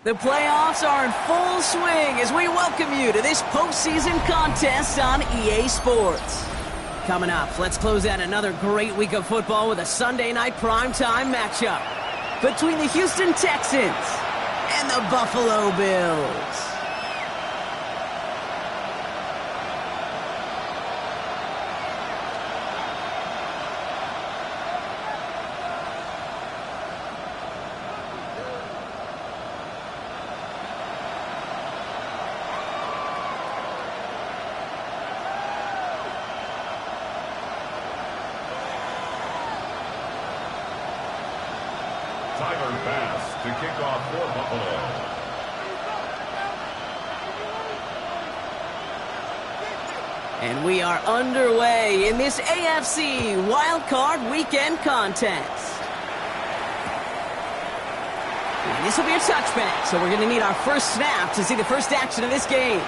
The playoffs are in full swing as we welcome you to this postseason contest on EA Sports. Coming up, let's close out another great week of football with a Sunday night primetime matchup between the Houston Texans and the Buffalo Bills. To kick off for Buffalo. And we are underway in this AFC Wildcard Weekend contest. And this will be a touchback, so we're going to need our first snap to see the first action of this game.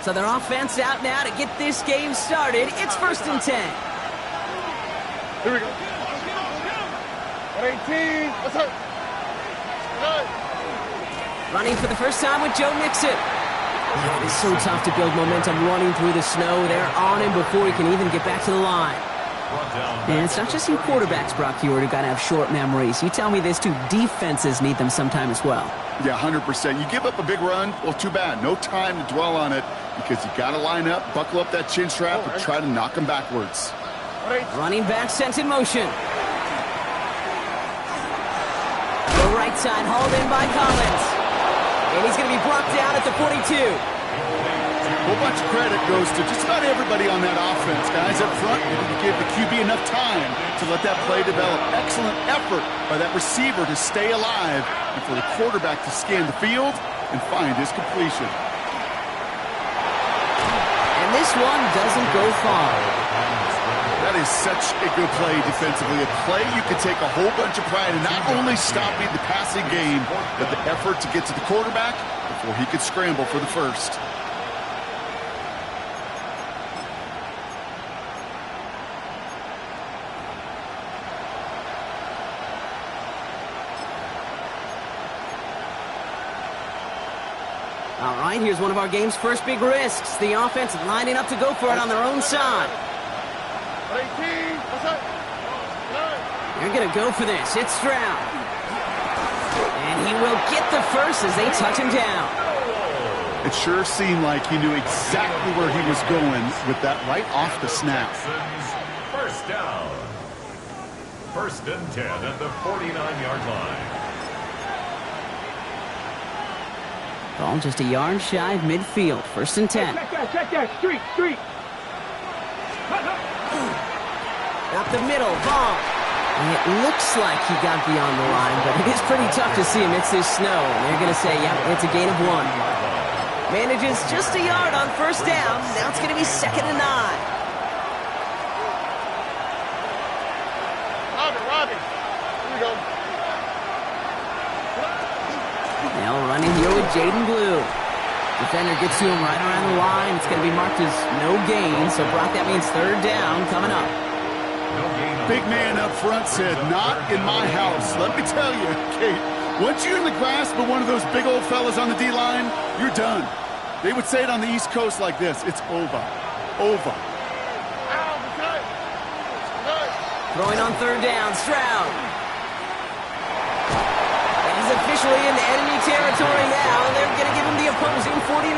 So their offense out now to get this game started. It's 1st and 10. Here we go. 118. What's up? Running for the first time with Joe Mixon. It is so tough to build momentum running through the snow. They're on him before he can even get back to the line. And it's not just you quarterbacks, Brock Heward, who got to have short memories. You tell me this too, defenses need them sometime as well. Yeah, 100%. You give up a big run, well, too bad. No time to dwell on it because you got to line up, buckle up that chin strap, and try to knock them backwards. Running back sent in motion. The right side hauled in by Collins. And he's going to be brought down at the 42. A whole bunch of credit goes to just about everybody on that offense. Guys up front, you need to give the QB enough time to let that play develop. Excellent effort by that receiver to stay alive and for the quarterback to scan the field and find his completion. And this one doesn't go far. That is such a good play defensively. A play you can take a whole bunch of pride in not only stopping the passing game, but the effort to get to the quarterback before he could scramble for the first. All right, here's one of our game's first big risks. The offense lining up to go for it on their own side. They're going to go for this. It's Stroud. And he will get the first as they touch him down. It sure seemed like he knew exactly where he was going with that right off the snap. First down. 1st and 10 at the 49-yard line. Ball just a yard shy of midfield. 1st and 10. Check that. Street. Up the middle, ball. And it looks like he got beyond the line, but it is pretty tough to see amidst this snow. And they're going to say, yep, it's a gain of 1. Manages just a yard on 1st down. Now it's going to be 2nd and 9. Robbie. Here we go. Now running here with Jaden Blue. Defender gets to him right around the line. It's going to be marked as no gain. So, Brock, that means 3rd down coming up. Big man up front said, not in my house. Let me tell you, Kate, once you're in the grasp of one of those big old fellas on the D-line, you're done. They would say it on the East Coast like this. It's over. Throwing on 3rd down, Stroud. He's officially in enemy territory now, and they're going to give him the opposing 49.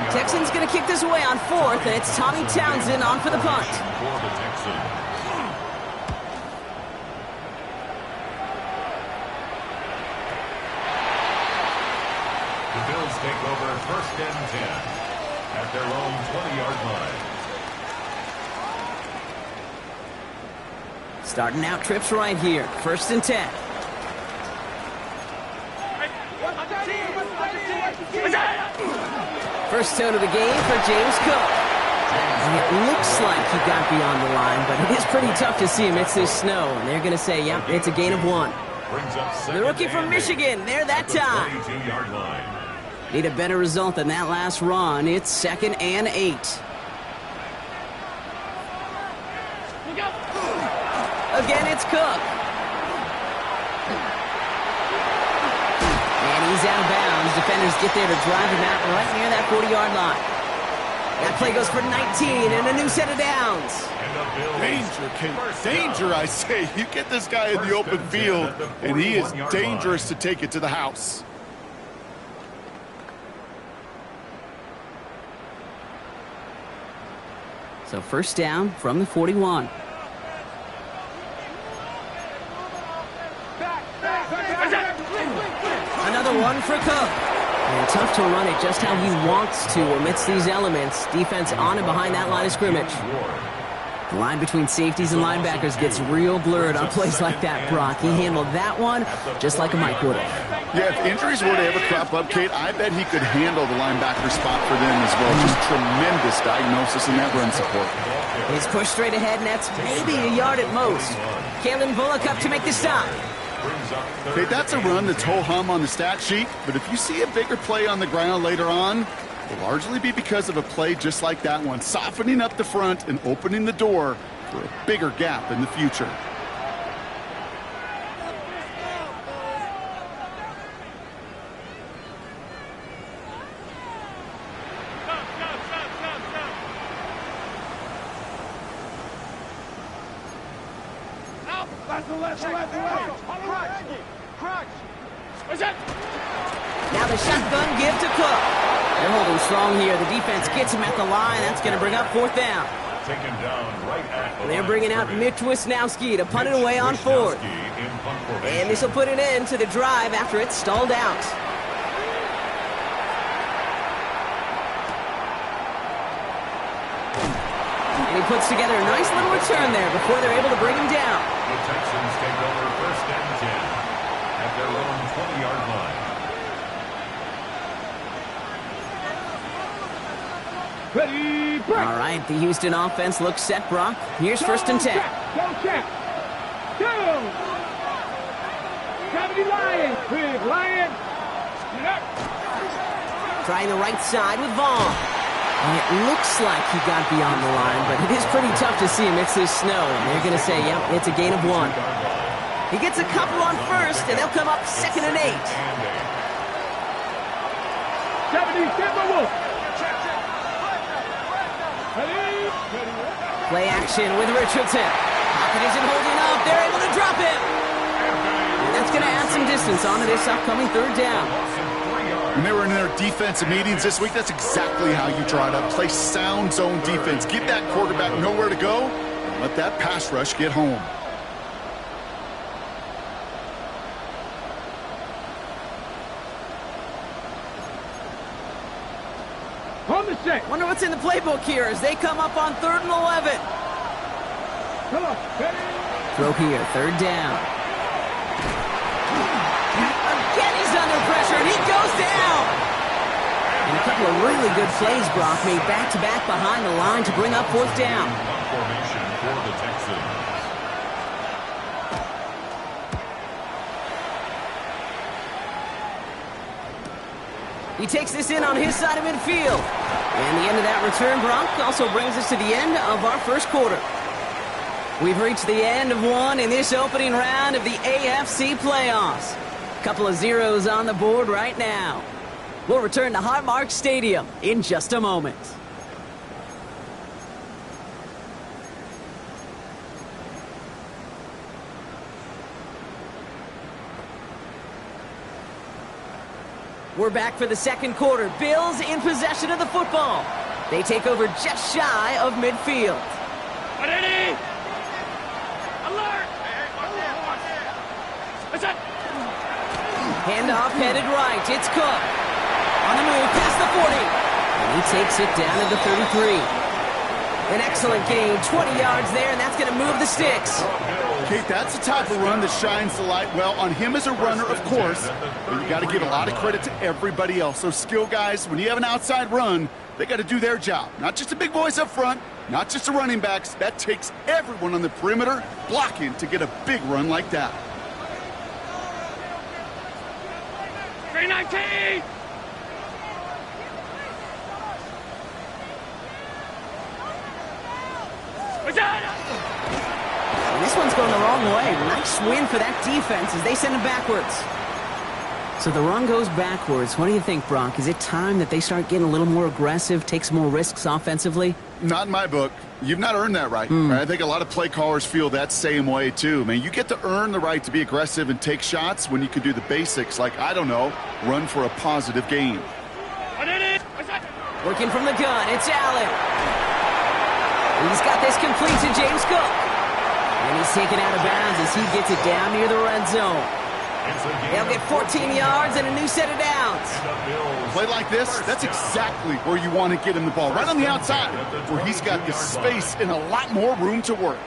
Texans going to kick this away on 4th, and it's Tommy Townsend on for the punt. The Bills take over 1st and 10 at their own 20-yard line. Starting out trips right here. 1st and 10. First tone of the game for James Cook. And it looks like he got beyond the line, but it is pretty tough to see amidst this snow. And they're going to say, yep, it's a gain of 1. The rookie from Michigan, there that time. Need a better result than that last run. It's 2nd and 8. Again, it's Cook. And he's out of bounds. Defenders get there to drive him out right near that 40-yard line. That play goes for 19 and a new set of downs. Danger, Kate. Danger, I say. You get this guy in the open field, and he is dangerous to take it to the house. So first down from the 41. Another one for Cook. And tough to run it just how he wants to amidst these elements. Defense on and behind that line of scrimmage. The line between safeties and linebackers gets real blurred on plays like that, Brock. He handled that one just like a Mike would have. Yeah, if injuries were to ever crop up, Kate, I bet he could handle the linebacker spot for them as well. Just tremendous diagnosis in that run support. He's pushed straight ahead, and that's maybe a yard at most. Kalen Bullock up to make the stop. Okay, that's a run that's ho-hum on the stat sheet, but if you see a bigger play on the ground later on, it'll largely be because of a play just like that one, softening up the front and opening the door for a bigger gap in the future. Now the shotgun give to Cook. They're holding strong here. The defense gets him at the line. That's going to bring up fourth down. They're bringing out Mitch Wisnowski to punt it away on fourth. And this will put an end to the drive after it's stalled out. And he puts together a nice little return there before they're able to bring him down. The Texans take over first and 10 at their own 20-yard line. Ready, break. All right, the Houston offense looks set, Brock. Here's first and 10. Go, check. Go. 70 Lions. Big Lions. Get up. Trying the right side with Vaughn. And it looks like he got beyond the line, but it is pretty tough to see amidst this snow. And they're going to say, yep, it's a gain of 1. He gets a couple on first, and they'll come up 2nd and 8. 70 Timberwolves. Play action with Richardson. Pocket isn't holding up. They're able to drop him. And that's going to add some distance onto this upcoming third down. When they were in their defensive meetings this week, that's exactly how you draw it up. Play sound zone defense. Give that quarterback nowhere to go, and let that pass rush get home. On the set. Wonder what's in the playbook here as they come up on 3rd and 11. Come on, ready. Throw here, 3rd down. Again, he's under pressure, and he goes down. And a couple of really good plays, Brock, made back-to-back behind the line to bring up 4th down. Formation for the Texans. He takes this in on his side of midfield. And the end of that return, Brock, also brings us to the end of our first quarter. We've reached the end of one in this opening round of the AFC playoffs. Couple of zeros on the board right now. We'll return to Highmark Stadium in just a moment. We're back for the second quarter. Bills in possession of the football. They take over just shy of midfield. Ready. Alert. What's that? Handoff headed right. It's Cook. On the move past the 40. And he takes it down to the 33. An excellent gain. 20 yards there, and that's going to move the sticks. Kate, that's the type of run that shines the light well on him as a runner, of course, but you got to give a lot of credit to everybody else. Those skill guys, when you have an outside run, they got to do their job. Not just the big boys up front, not just the running backs. That takes everyone on the perimeter blocking to get a big run like that. 319. And this one's going going the wrong way. Nice win for that defense as they send him backwards. So the run goes backwards. What do you think, Brock? Is it time that they start getting a little more aggressive, take some more risks offensively? Not in my book. You've not earned that right. I think a lot of play callers feel that same way, too. Man, you get to earn the right to be aggressive and take shots when you can do the basics, like, I don't know, run for a positive gain. Working from the gun, it's Allen. He's got this complete to James Cook. And he's taken out of bounds as he gets it down near the red zone. They'll get 14 yards and a new set of downs. Play like this, that's exactly where you want to get him the ball, right on the outside, where he's got the space and a lot more room to work.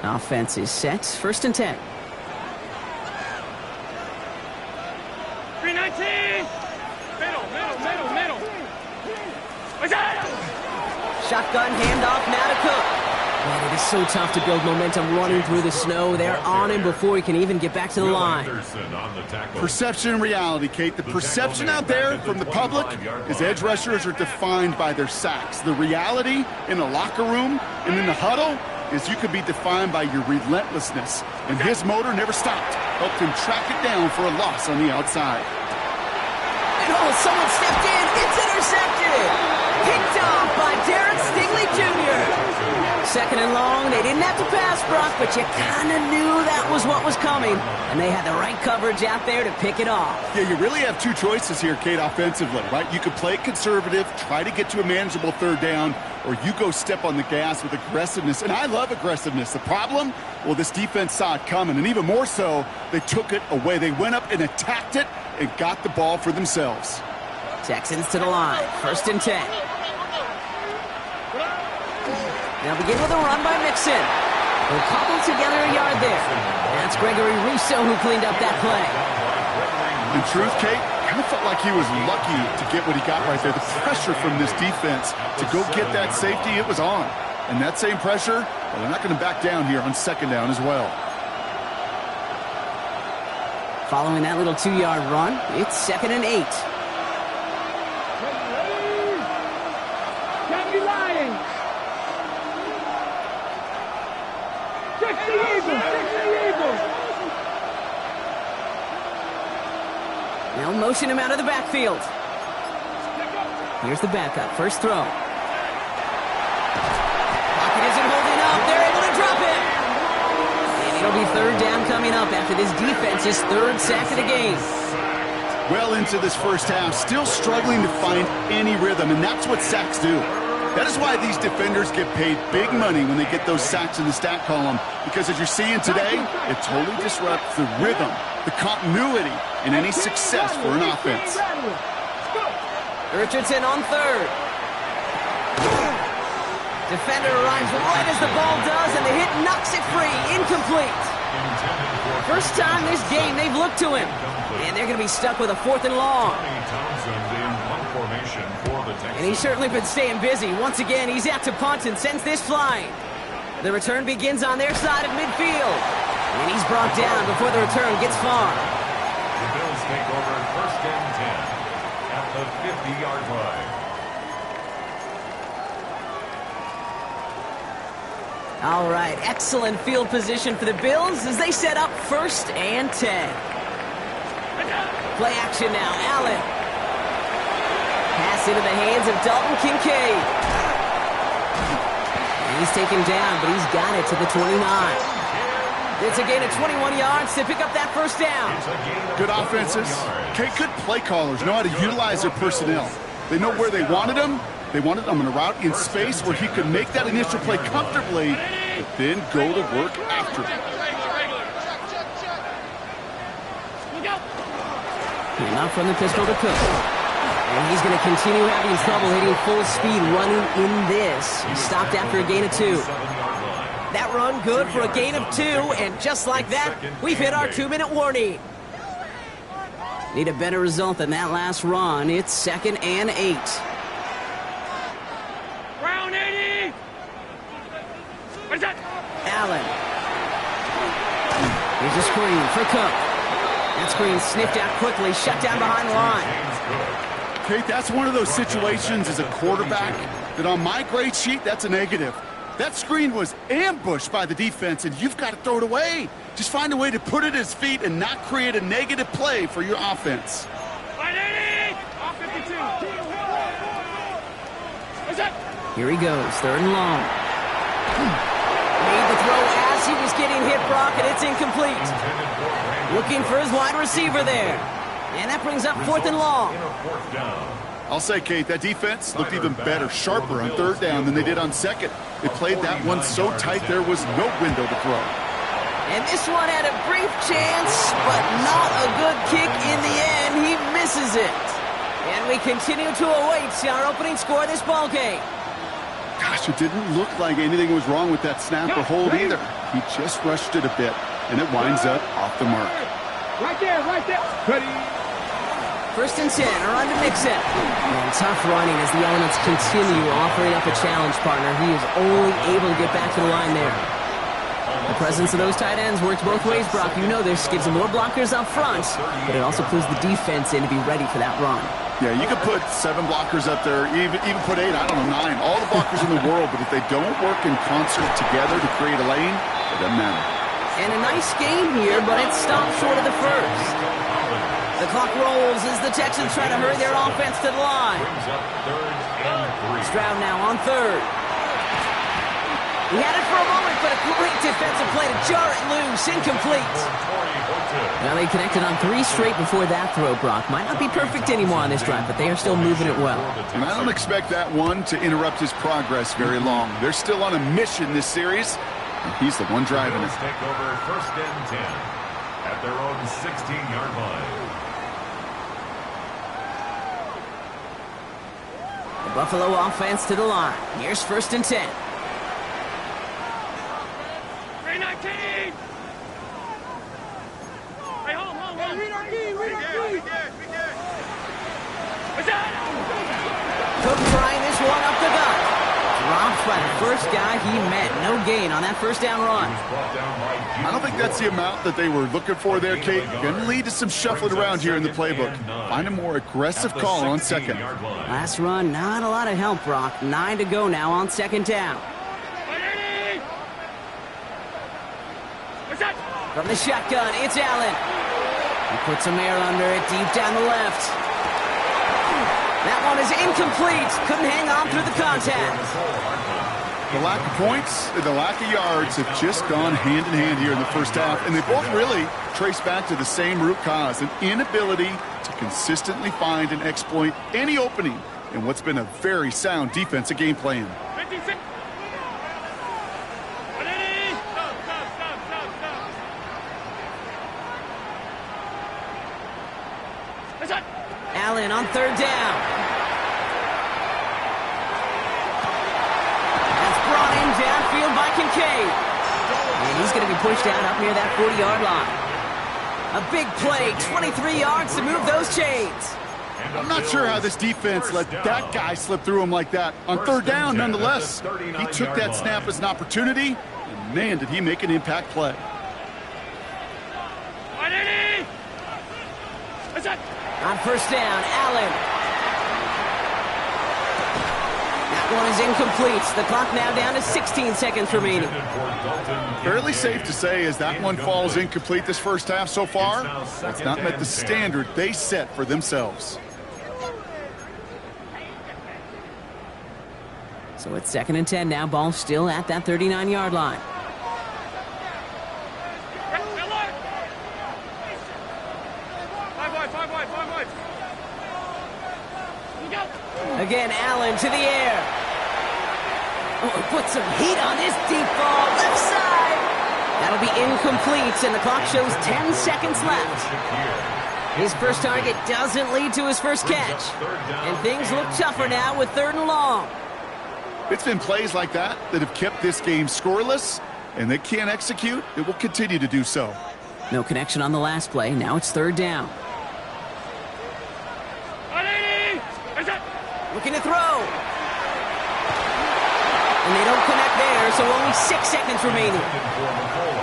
Offense is set, 1st and 10. 319! Middle. What's that? Shotgun handoff now to Cook. Man, it is so tough to build momentum running through the snow. They're on him before he can even get back to the line. Perception and reality, Kate. The perception out there from the public is edge rushers are defined by their sacks. The reality in the locker room and in the huddle is you could be defined by your relentlessness. And his motor never stopped. Helped him track it down for a loss on the outside. And someone stepped in. It's intercepted. Picked off by Derek Stingley Jr. 2nd and long. They didn't have to pass, Brock, but you kind of knew that was what was coming. And they had the right coverage out there to pick it off. Yeah, you really have two choices here, Kate, offensively, right? You could play conservative, try to get to a manageable 3rd down, or you go step on the gas with aggressiveness. And I love aggressiveness. The problem? Well, this defense saw it coming, and even more so, they took it away. They went up and attacked it and got the ball for themselves. Texans to the line. 1st and 10. Now begin with a run by Mixon. They'll cobble together a yard there. That's Gregory Rousseau who cleaned up that play. In truth, Kate, kind of felt like he was lucky to get what he got right there. The pressure from this defense to go get that safety, it was on. And that same pressure, well, they're not going to back down here on 2nd down as well. Following that little 2-yard run, it's 2nd and 8. Can't be lying! Check the Eagles! Now motion him out of the backfield. Here's the backup. First throw. Pocket isn't holding up. They're able to drop it. And it'll be 3rd down coming up after this defense's 3rd sack of the game. Well into this first half, still struggling to find any rhythm, and that's what sacks do. That is why these defenders get paid big money when they get those sacks in the stat column, because as you're seeing today, it totally disrupts the rhythm, the continuity, and any success for an offense. Richardson on 3rd. Defender arrives right as the ball does, and the hit knocks it free. Incomplete. First time this game they've looked to him. And they're going to be stuck with a 4th and long. And he's certainly been staying busy. Once again, he's out to punt and sends this flying. The return begins on their side of midfield. And he's brought down before the return gets far. The Bills take over 1st and 10 at the 50-yard line. All right, excellent field position for the Bills as they set up 1st and 10. Play action now, Allen. Pass into the hands of Dalton Kincaid. And he's taken down, but he's got it to the 29. It's a gain of 21 yards to pick up that 1st down. Good offenses. Okay, good play callers know how to utilize their personnel. They know where they wanted them. They wanted them in a route in space where he could make that initial play comfortably, but then go to work after it. Not from the pistol to Cook. And he's going to continue having trouble hitting full speed running in this. He stopped after a gain of 2. That run good for a gain of 2, and just like that, we've hit our 2-minute warning. Need a better result than that last run. It's 2nd and 8. Round 80! What is that? Allen. Here's a screen for Cook. That screen sniffed out quickly, shut down behind the line. Kate, that's one of those situations as a quarterback that on my grade sheet, that's a negative. That screen was ambushed by the defense, and you've got to throw it away. Just find a way to put it at his feet and not create a negative play for your offense. Off 52. What's that? Here he goes, 3rd and long. Made the throw as he was getting hit, Brock, and it's incomplete. Looking for his wide receiver there. And that brings up 4th and long. I'll say, Kate, that defense looked even better, sharper on 3rd down than they did on 2nd. They played that one so tight there was no window to throw. And this one had a brief chance, but not a good kick in the end. He misses it. And we continue to await our opening score of this ballgame. Gosh, it didn't look like anything was wrong with that snap or hold either. He just rushed it a bit, and it winds up off the mark. Right there, right there. Ready. 1st and 10, or on to Mixon. And tough running as the elements continue offering up a challenge partner. He is only able to get back to the line there. The presence of those tight ends works both ways, Brock. You know this. Gives them more blockers up front, but it also pulls the defense in to be ready for that run. Yeah, you could put 7 blockers up there, even put 8, I don't know, 9. All the blockers in the world, but if they don't work in concert together to create a lane, it doesn't matter. And a nice game here, but it stopped short of the first. The clock rolls as the Texans try to hurry their offense to the line. Stroud now on 3rd. He had it for a moment, but a great defensive play to jar it loose. Incomplete. Now they connected on 3 straight before that throw, Brock. Might not be perfect anymore on this drive, but they are still moving it well. And I don't expect that one to interrupt his progress very long. They're still on a mission this series, and he's the one driving it. Take over 1st and 10 at their own 16-yard line. The Buffalo offense to the line. Here's 1st and 10. 319. Hey, home. Read our key. We good. What's that? Cook trying this one up the gut. Dropped by the first guy he met. No gain on that 1st down run. I don't think that's the amount that they were looking for there, Kate. Going to lead to some shuffling around here in the playbook. Find a more aggressive call on 2nd. Last run, not a lot of help, Brock. 9 to go now on 2nd down. What's that? From the shotgun, it's Allen. He puts some air under it deep down the left. That one is incomplete. Couldn't hang on through the contact. The lack of points and the lack of yards have just gone hand in hand here in the 1st half, and they both really trace back to the same root cause, an inability to consistently find and exploit any opening in what's been a very sound defensive game plan. 56. Stop. Allen on 3rd down. That's brought in downfield by Kincaid. And he's going to be pushed out up near that 40-yard line. A big play, 23 yards to move those chains. I'm not sure how this defense let that guy slip through him like that. On 3rd down, nonetheless, he took that snap as an opportunity, and man, did he make an impact play. 180. What's that? On 1st down, Allen. That one is incomplete. The clock now down to 16 seconds remaining. Fairly safe to say as that one falls incomplete this 1st half so far, it's not met the standard they set for themselves. So it's 2nd and 10 now. Ball still at that 39-yard line. Again, Allen to the air. Oh, put some heat on this deep ball. Left side. That'll be incomplete, and the clock shows 10 seconds left. His first target doesn't lead to his first catch. And things look tougher now with 3rd and long. It's been plays like that that have kept this game scoreless, and they can't execute. It will continue to do so. No connection on the last play. Now it's 3rd down. Looking to throw. And they don't connect there, so only 6 seconds remaining.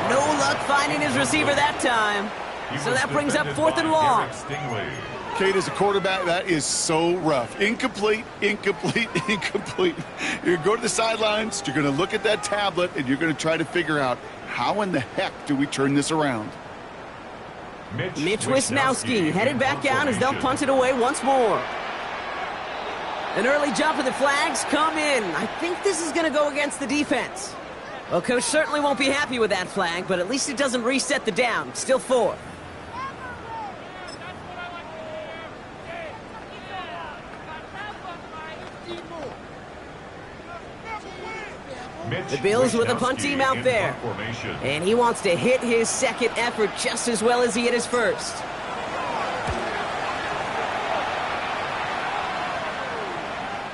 No luck finding his receiver that time. So that brings up 4th and long. Kate, as a quarterback, that is so rough. Incomplete, incomplete, incomplete. You're going to go to the sidelines, you're going to look at that tablet, and you're going to try to figure out, how in the heck do we turn this around? Mitch Wisnowski headed back out as they'll punt it away once more. An early jump of the flags come in. I think this is going to go against the defense. Well, coach certainly won't be happy with that flag, but at least it doesn't reset the down. Still 4. The Bills with a punt team out there. And he wants to hit his second effort just as well as he hit his first.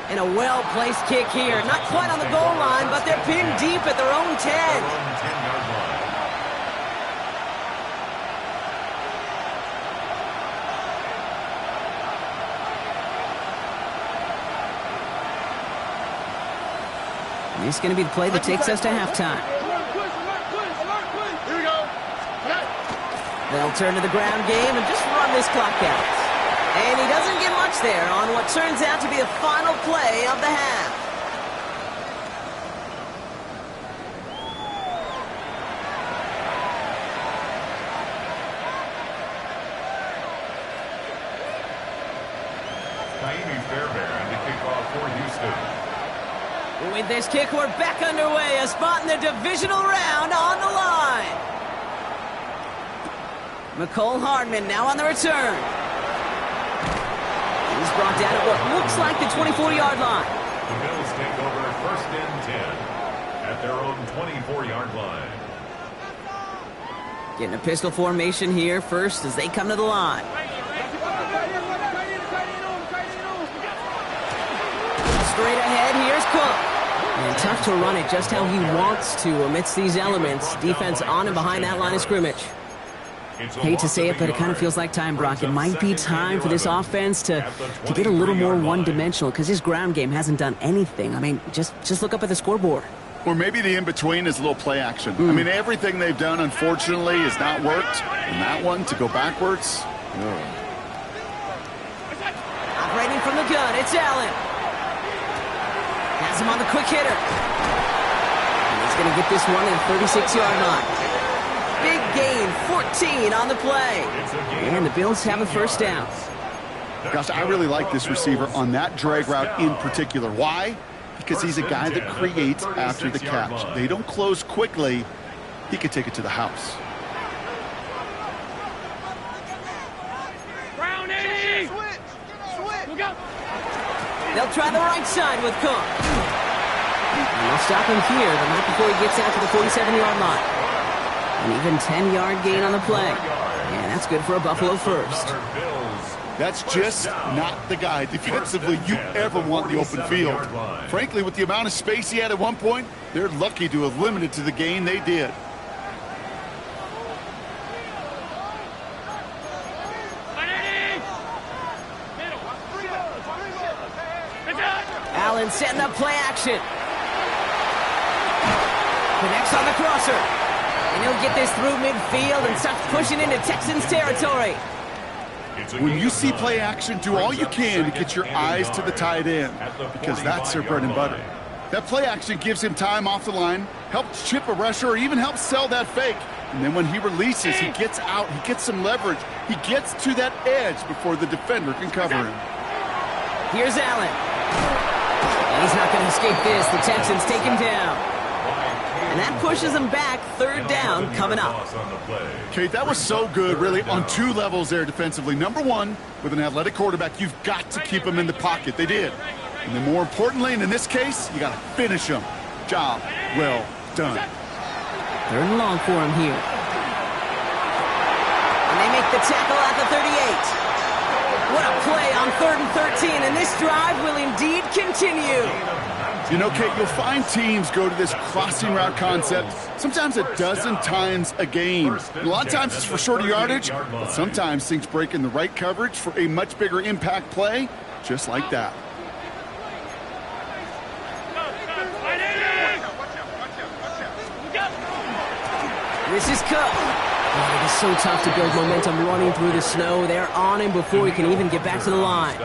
And a well-placed kick here. Not quite on the goal line, but they're pinned deep at their own 10. This is going to be the play that takes us to halftime. Here we go. They'll turn to the ground game and just run this clock out. And he doesn't get much there on what turns out to be the final play of the half. With this kick, we're back underway. A spot in the divisional round on the line. McCole Hardman now on the return. He's brought down at what looks like the 24-yard line. The Bills take over 1st and 10 at their own 24-yard line. Getting a pistol formation here first as they come to the line. Straight ahead, here's Cook. And tough to run it just how he wants to amidst these elements. Defense on and behind that line of scrimmage. Hate to say it, but it kind of feels like time, Brock. It might be time for this offense to get a little more one-dimensional because his ground game hasn't done anything. I mean, just look up at the scoreboard. Or maybe the in-between is a little play action. I mean, everything they've done, unfortunately, has not worked. And that one, to go backwards. Operating from the gun, it's Allen. Has him on the quick hitter. And he's going to get this one at the 36-yard line. Big gain, 14 on the play. And the Bills have a first down. Gosh, I really like this receiver on that drag route in particular. Why? Because he's a guy that creates after the catch. They don't close quickly. He could take it to the house. Brownie! Switch! Look out! They'll try the right side with Cook. And they'll stop him here, but not before he gets out to the 47-yard line. An even 10-yard gain on the play. And that's good for a Buffalo first. That's just not the guy defensively you ever want in the open field. Frankly, with the amount of space he had at one point, they're lucky to have limited to the gain they did. Allen setting up play action. Connects on the crosser. And he'll get this through midfield and starts pushing into Texans territory. When you see play action, do all you can to get your eyes to the tight end, because that's their bread and butter. That play action gives him time off the line, helps chip a rusher, or even helps sell that fake. And then when he releases, he gets out, he gets some leverage. He gets to that edge before the defender can cover him. Here's Allen. He's not going to escape this. The Texans take him down. And that pushes him back. 3rd down coming up. Kate, that was so good, really, on 2 levels there defensively. Number 1, with an athletic quarterback, you've got to keep him in the pocket. They did. And then more importantly, and in this case, you got to finish him. Job well done. 3rd and long for him here. And they make the tackle at the 38. What a play on 3rd and 13, and this drive will indeed continue. You know, Kate, you'll find teams go to this crossing route concept sometimes a dozen times a game. A lot of times it's for shorter yardage, but sometimes things break in the right coverage for a much bigger impact play, just like that. This is Cook. is so tough to build momentum running through the snow. They're on him before he can even get back to the line.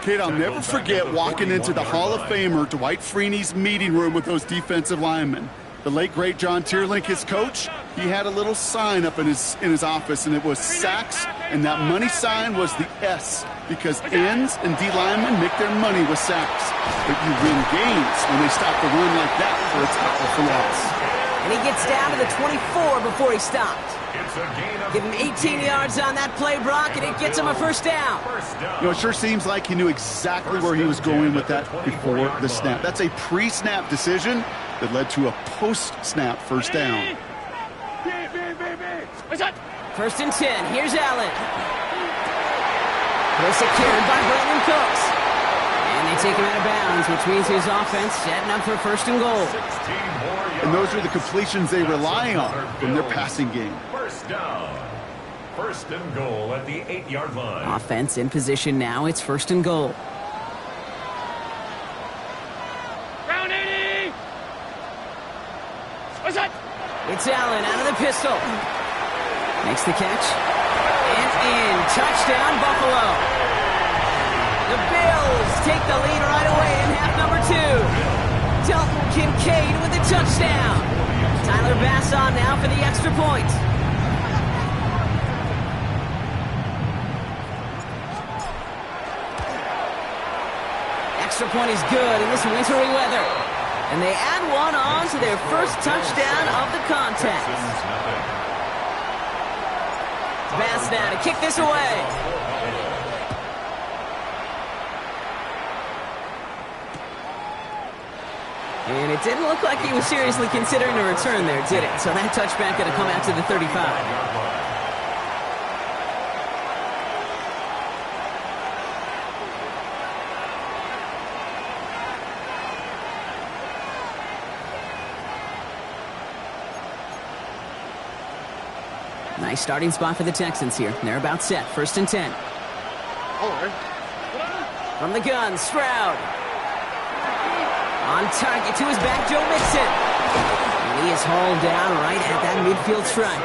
Kid, I'll never forget walking into the Hall of Famer Dwight Freeney's meeting room with those defensive linemen. The late, great John Tierlink, his coach, he had a little sign up in his office, and it was sacks, and that money sign was the S, because ends and D linemen make their money with sacks. But you win games when they stop the run like that for a tackle for loss. And he gets down to the 24 before he stopped. Give him 18 yards on that play, Brock, and it gets him a first down. You know, it sure seems like he knew exactly where he was going with that before the snap. That's a pre-snap decision that led to a post-snap first down. First and 10. Here's Allen. They're secured by Brandon Cooks. And they take him out of bounds, which means his offense setting up for first and goal. And those are the completions they rely on from their passing game. First down. First and goal at the 8-yard line. Offense in position now. It's first and goal. Round 80! What's that? It's Allen out of the pistol. Makes the catch. And in. Touchdown, Buffalo. The Bills take the lead right away in half number 2. Dalton Kincaid with the touchdown. Tyler Bass on now for the extra point. Extra point is good in this wintry weather. And they add one on to their first touchdown of the contest. Bass now to kick this away. And it didn't look like he was seriously considering a return there, did it? So that touchback going to come out to the 35. Nice starting spot for the Texans here. They're about set. First and 10. From the gun, Stroud. On target to his back, Joe Mixon. And he is hauled down right at that midfield stripe.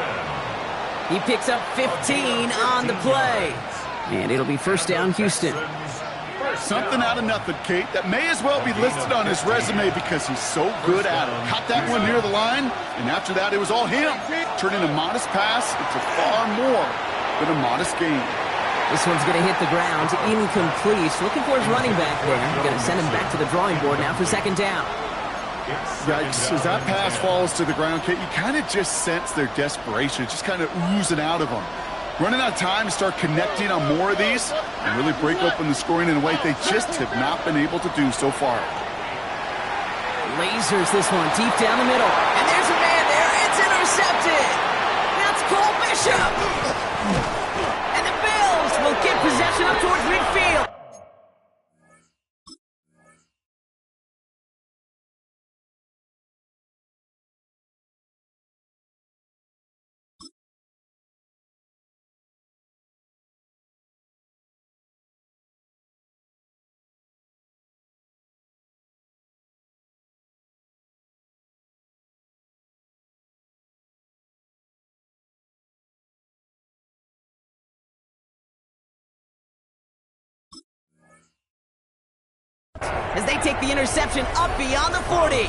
He picks up 15 on the play. And it'll be first down, Houston. Something out of nothing, Kate, that may as well be listed on his resume because he's so good at it. Caught that one near the line, and after that, it was all him. Turning a modest pass into far more than a modest gain. This one's going to hit the ground, incomplete. Looking for his running back there. We're going to send him back to the drawing board now for second down. Yikes, as that pass falls to the ground, Kate, you kind of just sense their desperation, just kind of oozing out of them. Running out of time to start connecting on more of these and really break open the scoring in a way they just have not been able to do so far. Lasers this one deep down the middle. And there's a man there. It's intercepted. That's Cole Bishop. And the Bills will get possession up towards midfield. As they take the interception up beyond the 40.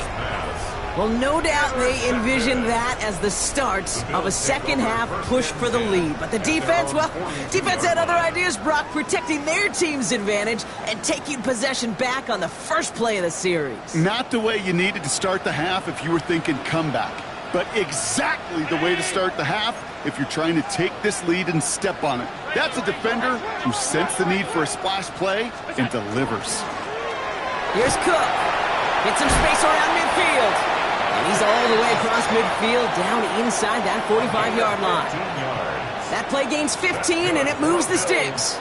Well, no doubt they envisioned that as the start of a second-half push for the lead. But the defense, well, defense had other ideas, Brock, protecting their team's advantage and taking possession back on the first play of the series. Not the way you needed to start the half if you were thinking comeback, but exactly the way to start the half if you're trying to take this lead and step on it. That's a defender who sensed the need for a splash play and delivers. Here's Cook. Gets some space around midfield. And he's all the way across midfield down inside that 45-yard line. That play gains 15, and it moves the sticks.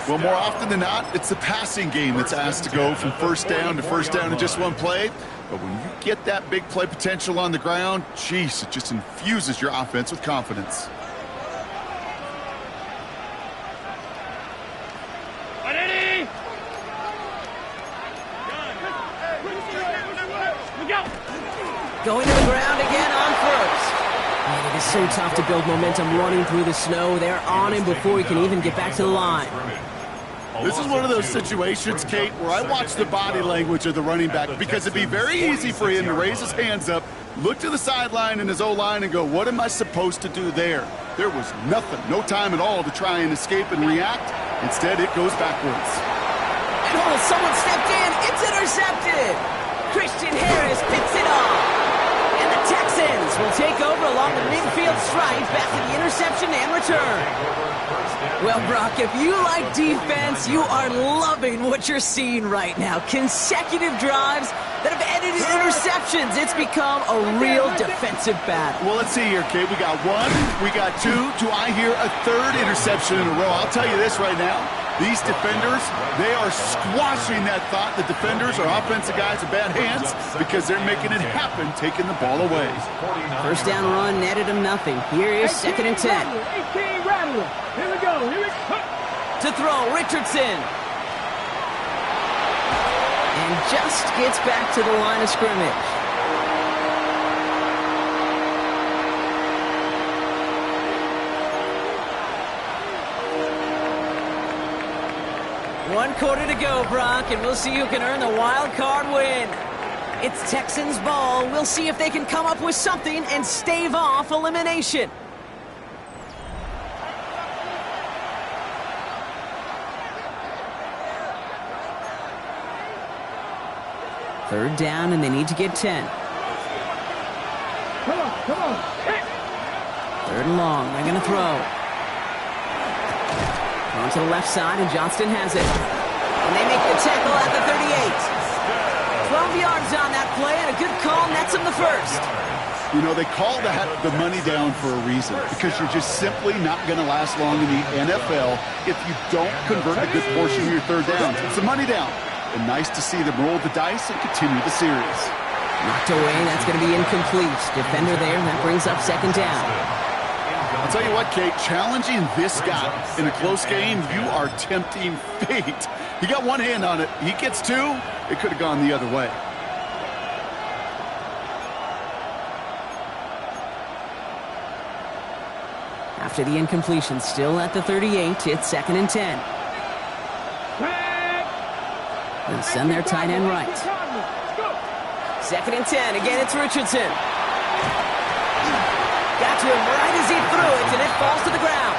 Well, more often than not, it's the passing game that's asked to go from first down in just one play. But when you get that big play potential on the ground, geez, it just infuses your offense with confidence. Go. Going to the ground again on first. And it is so tough to build momentum running through the snow. They're on him before he can even get back to the line. This is one of those situations, Kate, where I watch the body language of the running back because it'd be very easy for him to raise his hands up, look to the sideline in his O-line and go, what am I supposed to do there? There was nothing, no time at all to try and escape and react. Instead, it goes backwards. And oh, someone stepped in. It's intercepted. Christian Harris picks it off. And the Texans will take over along the midfield stripe after the interception and return. Well, Brock, if you like defense, you are loving what you're seeing right now. Consecutive drives that have ended in interceptions. It's become a real defensive battle. Well, let's see here, Kate. We got one, we got two. Do I hear a third interception in a row? I'll tell you this right now. These defenders, they are squashing that thought. The defenders are offensive guys with bad hands because they're making it happen, taking the ball away. First down run netted him nothing. Here is 2nd and 10. 18 Rattler. Here we go. Here we go. To throw, Richardson. And just gets back to the line of scrimmage. One quarter to go, Brock, and we'll see who can earn the wild card win. It's Texans ball. We'll see if they can come up with something and stave off elimination. Third down, and they need to get 10. Come on. Third and long. They're going to throw. On to the left side, and Johnston has it. And they make the tackle at the 38. 12 yards on that play, and a good call nets him the first. You know, they call that the money down for a reason, because you're just simply not going to last long in the NFL if you don't convert a good portion of your third downs. It's a money down. And nice to see them roll the dice and continue the series. Knocked away, that's going to be incomplete. Defender there, and that brings up 2nd down. I'll tell you what, Kate, challenging this guy in a close game, you are tempting fate. He got one hand on it. He gets two. It could have gone the other way. After the incompletion, still at the 38, it's 2nd and 10. They'll send their tight end right. 2nd and 10. Again, it's Richardson. Got to him right as he threw it, and it falls to the ground.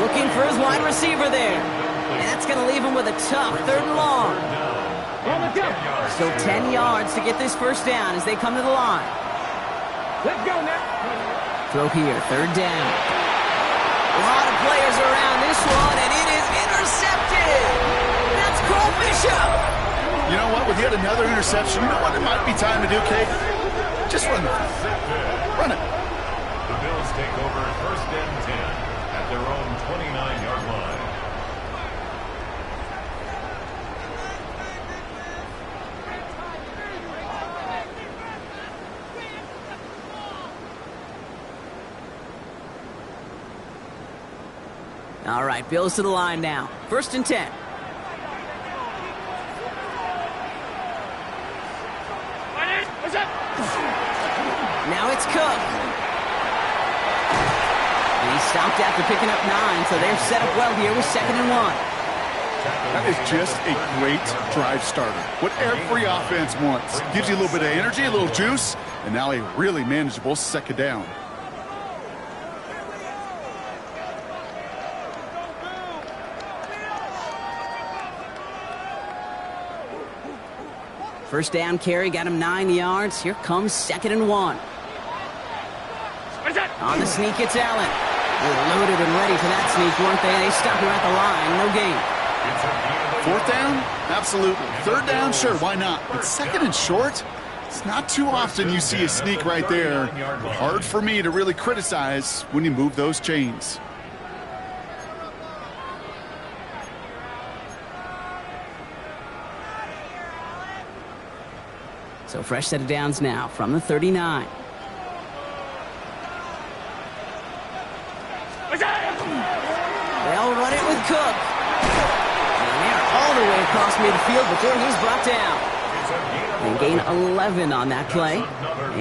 Looking for his wide receiver there. And that's going to leave him with a tough 3rd and long. Still 10 yards to get this first down as they come to the line. Let's go now. Throw here, 3rd down. A lot of players around this one, and it is intercepted. That's Cole Bishop. You know what? With yet another interception, you know what it might be time to do, Kate? Just run it. Run it. The Bills take over 1st and 10 at their own 29-yard line. All right, Bills to the line now. 1st and 10. Now it's Cook. And he stopped after picking up 9, so they're set up well here with 2nd and 1. That is just a great drive starter. What every offense wants. Gives you a little bit of energy, a little juice, and now a really manageable 2nd down. First down carry got him 9 yards. Here comes 2nd and 1. On the sneak, it's Allen. They're loaded and ready for that sneak, weren't they? They stopped him at the line. No gain. 4th down? Absolutely. 3rd down? Sure, why not? But 2nd and short? It's not too often you see a sneak right there. Hard for me to really criticize when you move those chains. So fresh set of downs now from the 39. They'll run it with Cook. And they're all the way across midfield before he's brought down. They gain 11 on that play.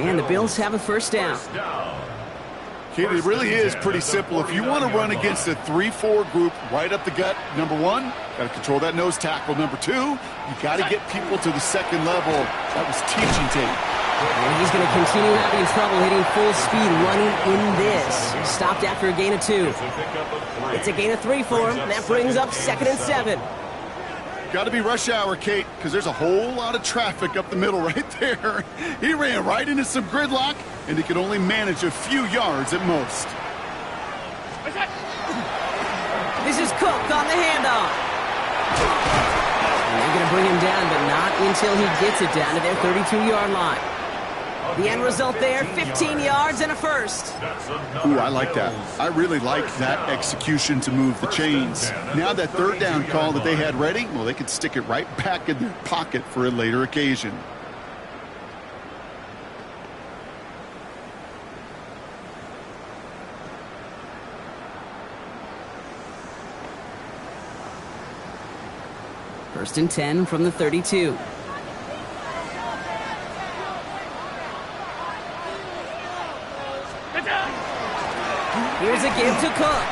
And the Bills have a 1st down. Kate, it really is pretty simple. If you want to run against a 3-4 group right up the gut, number one, got to control that nose tackle. Number two, you got to get people to the second level. That was teaching tape. And he's going to continue having trouble hitting full speed running in this. Stopped after a gain of 2. It's a gain of 3 for him, and that brings up 2nd and 7. Got to be rush hour, Kate, because there's a whole lot of traffic up the middle right there. He ran right into some gridlock, and he could only manage a few yards at most. This is Cook on the handoff. And they're going to bring him down, but not until he gets it down to their 32-yard line. The end result there, 15 yards and a first. Ooh, I like that. I really like that execution to move the chains. Now that third down call that they had ready, well, they could stick it right back in their pocket for a later occasion. First and 10 from the 32. Here's a give to Cook.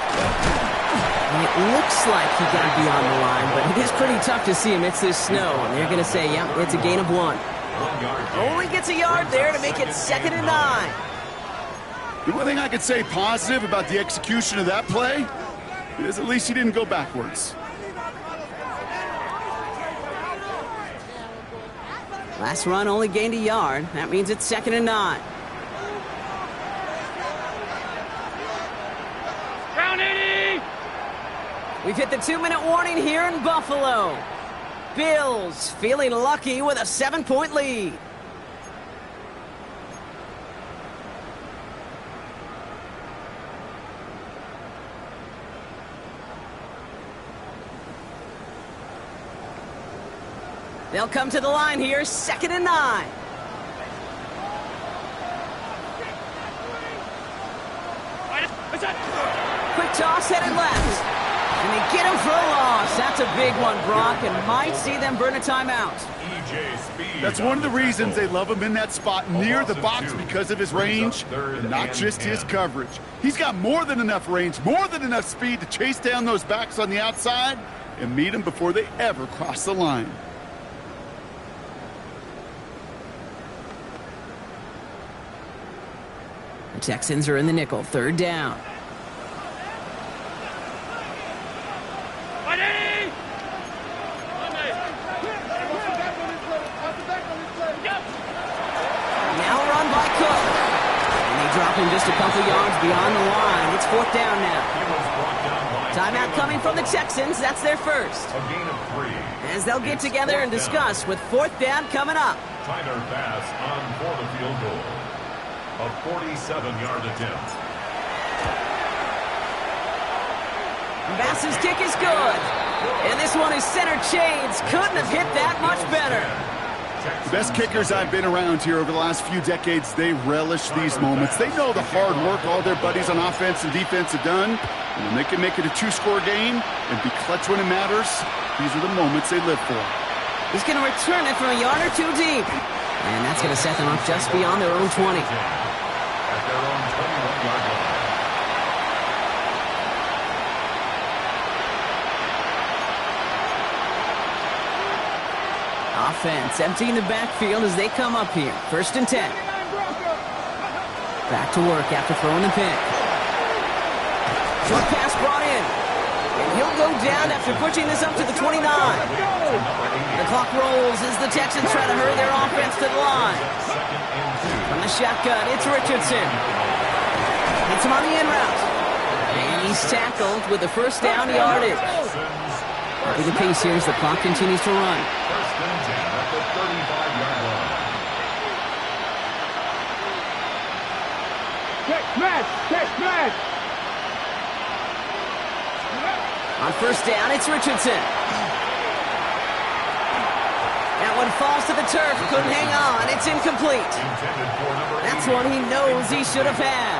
And it looks like he got beyond the line, but it is pretty tough to see him. It's this snow, and they're going to say, yeah, it's a gain of 1. Only gets a yard there to make it 2nd and 9. The one thing I could say positive about the execution of that play is at least he didn't go backwards. Last run only gained a yard. That means it's 2nd and 9. We've hit the 2-minute warning here in Buffalo. Bills feeling lucky with a 7-point lead. They'll come to the line here, 2nd and 9. Quick toss headed left. And they get him for a loss. That's a big one, Brock, and might see them burn a timeout. That's one of the reasons they love him in that spot near the box, because of his range, and not just his coverage. He's got more than enough range, more than enough speed to chase down those backs on the outside and meet them before they ever cross the line. The Texans are in the nickel, 3rd down. Dropping just a couple yards beyond the line. It's 4th down now. Timeout coming from the Texans. That's their first. A gain of 3. As they'll get together and discuss with 4th down coming up. Tyler Bass on for the field goal. A 47-yard attempt. Bass's kick is good. And this one is center chains. Couldn't have hit that much better. The best kickers I've been around here over the last few decades, they relish these moments. They know the hard work all their buddies on offense and defense have done. And when they can make it a 2-score game and be clutch when it matters, these are the moments they live for. He's going to return it from a yard or 2 deep. And that's going to set them up just beyond their own 20. At their own 21-yard line. Offense emptying the backfield as they come up here. 1st and 10. Back to work after throwing the pick. Short pass brought in. And he'll go down after pushing this up to the 29. The clock rolls as the Texans try to hurry their offense to the line. From the shotgun, it's Richardson. Hits him on the in route. And he's tackled with the 1st down yardage. Copy the pace here as the clock continues to run. 1st and 10 at the 35-yard line. Check match. On 1st down, it's Richardson. That one falls to the turf. Couldn't hang on. It's incomplete. That's one he knows he should have had.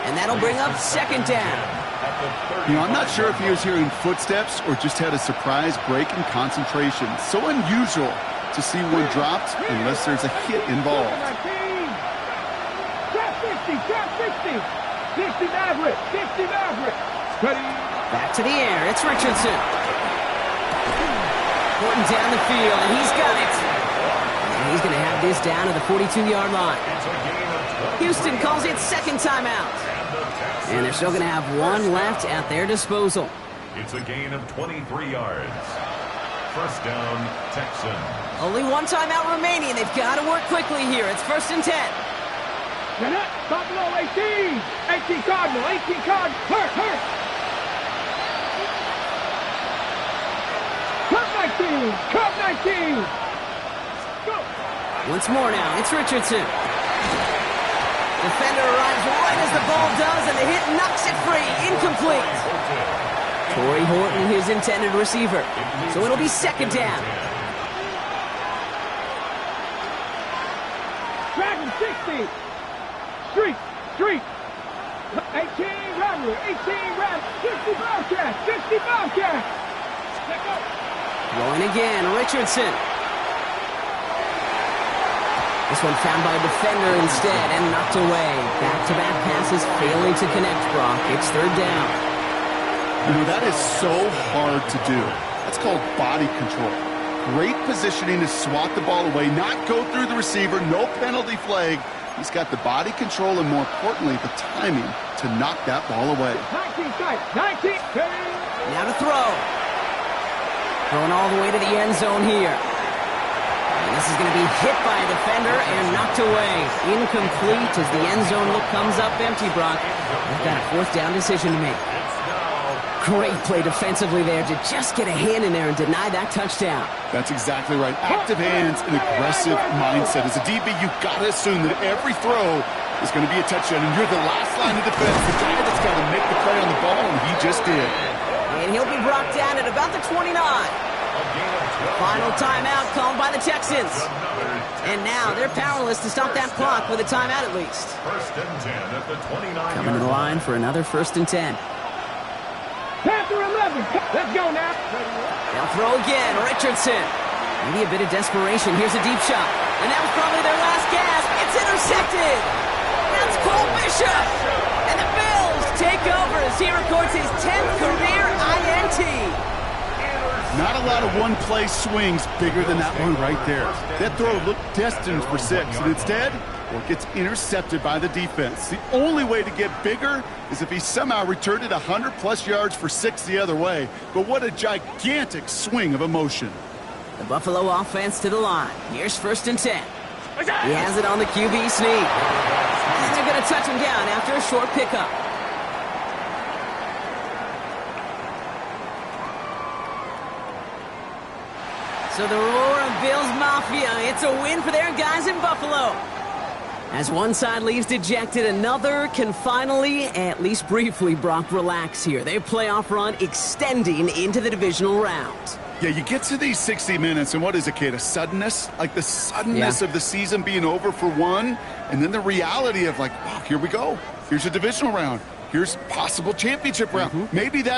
And that'll bring up 2nd down. You know, I'm not sure if he was hearing footsteps or just had a surprise break in concentration. So unusual to see one dropped unless there's a hit involved. Drop 60. 60 Maverick. 60 Maverick. Ready. Back to the air. It's Richardson. Horton down the field, and he's got it. And he's going to have this down to the 42-yard line. Houston calls it second timeout. And they're still going to have one left at their disposal. It's a gain of 23 yards. First down, Texans. Only one timeout remaining. They've got to work quickly here. It's 1st and 10. Buffalo 18. 18 Cardinal. 18 Cardinal. Hurt. Cup 19. Go. Once more now. It's Richardson. Defender arrives right as the ball does, and the hit knocks it free. Incomplete. Torrey Horton, his intended receiver. So it'll be second down. Dragon 60. Street. 18 Rattler. 18 Rattler. 60 Bobcat. 60 Bobcat. Let go. Rolling again, Richardson. This one found by a defender instead and knocked away. Back-to-back passes failing to connect, Brock. It's third down. You know, that is so hard to do. That's called body control. Great positioning to swat the ball away, not go through the receiver, no penalty flag. He's got the body control and, more importantly, the timing to knock that ball away. 19 tight. 19. Now to throw. Throwing all the way to the end zone here. And this is going to be hit by a defender and knocked away. Incomplete as the end zone look comes up empty, Brock. They've got a fourth down decision to make. Great play defensively there to just get a hand in there and deny that touchdown. That's exactly right. Active hands and aggressive mindset. As a DB, you've got to assume that every throw is going to be a touchdown, and you're the last line of defense, the guy that's got to make the play on the ball, and he just did. And he'll be brought down at about the 29. Final timeout called by the Texans. And now they're powerless to stop that clock with a timeout at least. First and 10 at the 29. Coming to the line for another 1st and 10. Panther 11. Let's go now. They'll throw again. Richardson. Maybe a bit of desperation. Here's a deep shot. And that was probably their last gasp. It's intercepted. That's Cole Bishop. And the Bills take over as he records his 10th career INT. Not a lot of one-play swings bigger than that one right there. That throw looked destined for 6, and instead, well, it gets intercepted by the defense. The only way to get bigger is if he somehow returned it 100-plus yards for 6 the other way. But what a gigantic swing of emotion. The Buffalo offense to the line. Here's 1st and 10. He has it on the QB sneak. And they're going to touch him down after a short pickup. So the roar of Bills Mafia, it's a win for their guys in Buffalo. As one side leaves dejected, another can finally, at least briefly, Brock, relax here. Their playoff run extending into the divisional round. Yeah, you get to these 60 minutes, and what is it, Kate? A suddenness? Like the suddenness of the season being over for one, and then the reality of like, wow, here we go. Here's a divisional round. Here's possible championship round. Maybe that